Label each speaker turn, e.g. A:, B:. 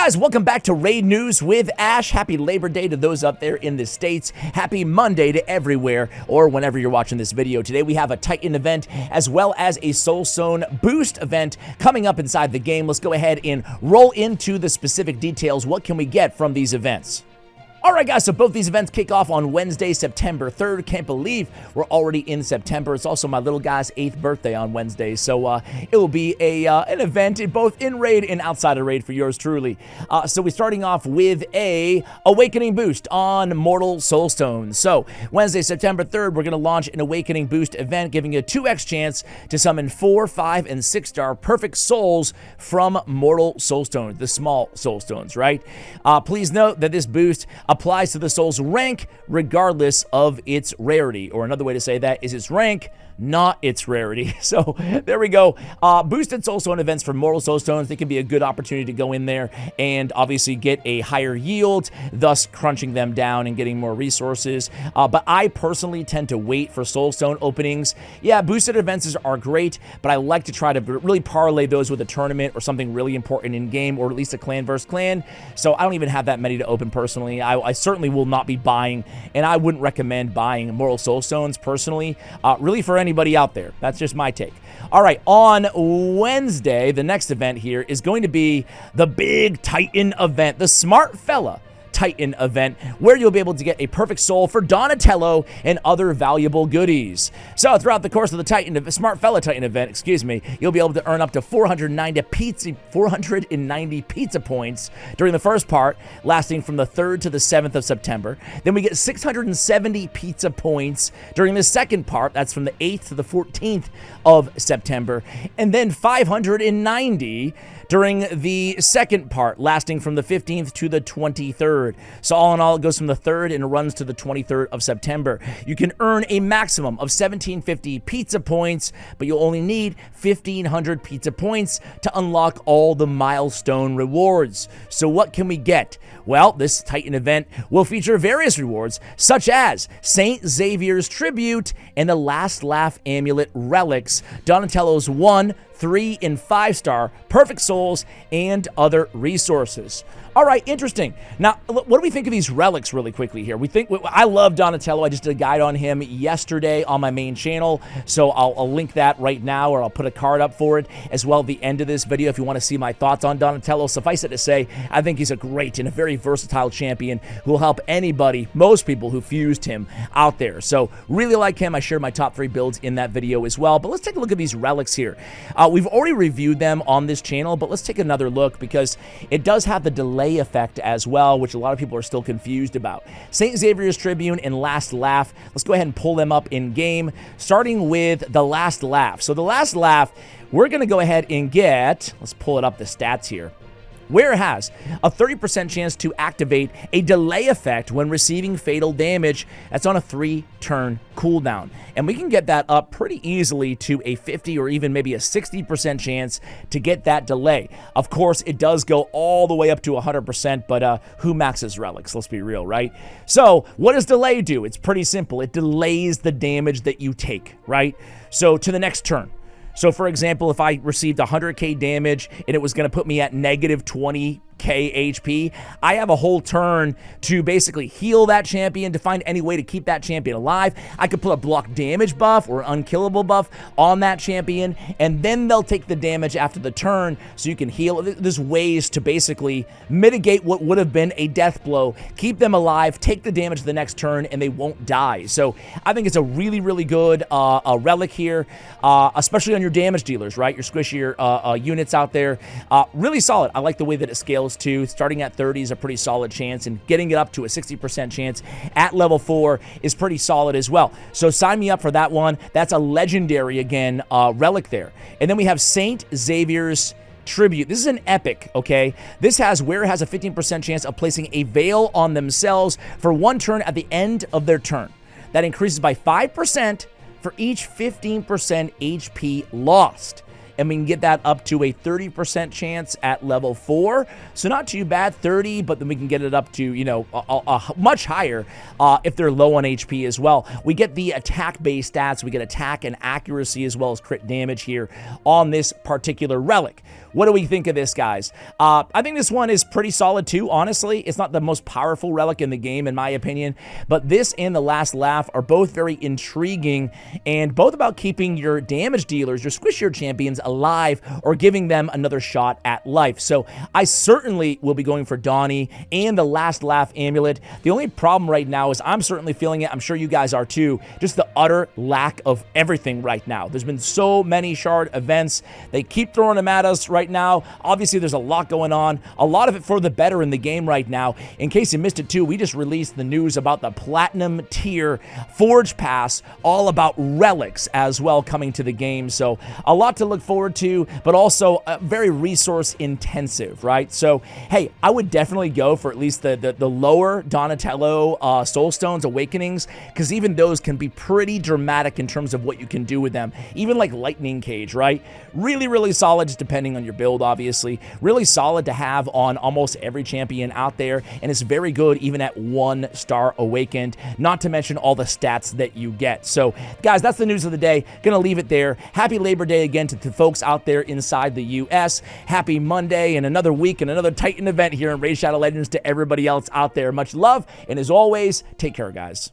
A: guys, welcome back to Raid News with Ash. Happy Labor Day to those up there in the States. Happy Monday to everywhere, or whenever you're watching this video. Today we have a Titan event as well as a Soulstone boost event coming up inside the game. Let's go ahead and roll into the specific details. What can we get from these events? Alright guys, so both these events kick off on Wednesday, September 3rd. Can't believe we're already in September. It's also my little guy's 8th birthday on Wednesday, so it will be an event both in Raid and outside of Raid for yours truly. So we're starting off with a Awakening Boost on Mortal Soulstone. So Wednesday, September 3rd, we're going to launch an Awakening Boost event, giving you a 2x chance to summon 4, 5, and 6-star perfect souls from Mortal Soulstone, the small Soulstones, right? Please note that this boost applies to the soul's rank regardless of its rarity, or another way to say that is its rank, not its rarity. So there we go. Boosted Soulstone events for Mortal Soulstones, they can be a good opportunity to go in there and obviously get a higher yield, thus crunching them down and getting more resources. But I personally tend to wait for Soulstone openings. Yeah, boosted events are great, but I like to try to really parlay those with a tournament or something really important in game, or at least a clan versus clan. So I don't even have that many to open personally. I certainly will not be buying, and I wouldn't recommend buying Mortal Soulstones personally, really for anybody out there. That's just my take. All right, on Wednesday, the next event here is going to be the big Titan event, the Smart Fella Titan event, where you'll be able to get a perfect soul for Donetello and other valuable goodies. So throughout the course of the Smart Fella Titan event, you'll be able to earn up to 490 pizza points during the first part, lasting from the 3rd to the 7th of September. Then we get 670 pizza points during the second part, that's from the 8th to the 14th of September, and then 590 during the second part, lasting from the 15th to the 23rd. So all in all, it goes from the 3rd and runs to the 23rd of September. You can earn a maximum of 1,750 pizza points, but you'll only need 1,500 pizza points to unlock all the milestone rewards. So what can we get? Well, this Titan event will feature various rewards, such as St. Xavier's Tribute and the Last Laugh Amulet Relics, Donatello's 1, 3, and 5-star perfect souls, and other resources. All right, interesting. Now, what do we think of these relics really quickly here? I love Donatello. I just did a guide on him yesterday on my main channel, so I'll link that right now, or I'll put a card up for it as well at the end of this video if you want to see my thoughts on Donatello. Suffice it to say, I think he's a great and a very versatile champion who will help anybody, most people who fused him out there. So really like him. I shared my top 3 builds in that video as well. But let's take a look at these relics here. We've already reviewed them on this channel, but let's take another look because it does have the delay effect as well, which a lot of people are still confused about. St. Xavier's Tribune and Last Laugh. Let's go ahead and pull them up in game, starting with the Last Laugh. So the Last Laugh, we're going to go ahead and get, let's pull it up, the stats here, where it has a 30% chance to activate a delay effect when receiving fatal damage. That's on a 3-turn cooldown. And we can get that up pretty easily to a 50 or even maybe a 60% chance to get that delay. Of course, it does go all the way up to 100%, but who maxes relics? Let's be real, right? So what does delay do? It's pretty simple. It delays the damage that you take, right? So to the next turn. So, for example, if I received 100k damage and it was going to put me at negative 20k HP, I have a whole turn to basically heal that champion, to find any way to keep that champion alive. I could put a block damage buff or unkillable buff on that champion, and then they'll take the damage after the turn so you can heal. There's ways to basically mitigate what would have been a death blow, keep them alive, take the damage the next turn, and they won't die. So I think it's a really, really good relic here, especially on your damage dealers, right? Your squishier units out there. Really solid. I like the way that it scales too. Starting at 30 is a pretty solid chance, and getting it up to a 60% chance at level 4 is pretty solid as well. So sign me up for that one. That's a legendary, again, relic there. And then we have St. Xavier's Tribute. This is an epic, okay? This has where it has a 15% chance of placing a veil on themselves for 1 turn at the end of their turn. That increases by 5% for each 15% HP lost. and we can get that up to a 30% chance at level 4. So not too bad, 30, but then we can get it up to, you know, a much higher if they're low on HP as well. We get the attack-based stats. We get attack and accuracy as well as crit damage here on this particular relic. What do we think of this, guys? I think this one is pretty solid too, honestly. It's not the most powerful relic in the game, in my opinion, but this and the Last Laugh are both very intriguing and both about keeping your damage dealers, your squishier champions, alive or giving them another shot at life. So I certainly will be going for Donnie and the Last Laugh amulet. The only problem right now is I'm certainly feeling it. I'm sure you guys are too. Just the utter lack of everything right now. There's been so many shard events. They keep throwing them at us right now. Obviously, there's a lot going on. A lot of it for the better in the game right now. In case you missed it too, we just released the news about the Platinum tier Forge Pass, all about relics as well coming to the game. So a lot to look forward to, but also very resource intensive, right? So, hey, I would definitely go for at least the lower Donatello Soulstones Awakenings, because even those can be pretty dramatic in terms of what you can do with them. Even like Lightning Cage, right? Really, really solid, just depending on your build, obviously. Really solid to have on almost every champion out there, and it's very good even at 1-star Awakened, not to mention all the stats that you get. So, guys, that's the news of the day. Gonna leave it there. Happy Labor Day again to folks out there inside the U.S. Happy Monday and another week and another Titan event here in Raid Shadow Legends to everybody else out there. Much love, and as always, take care, guys.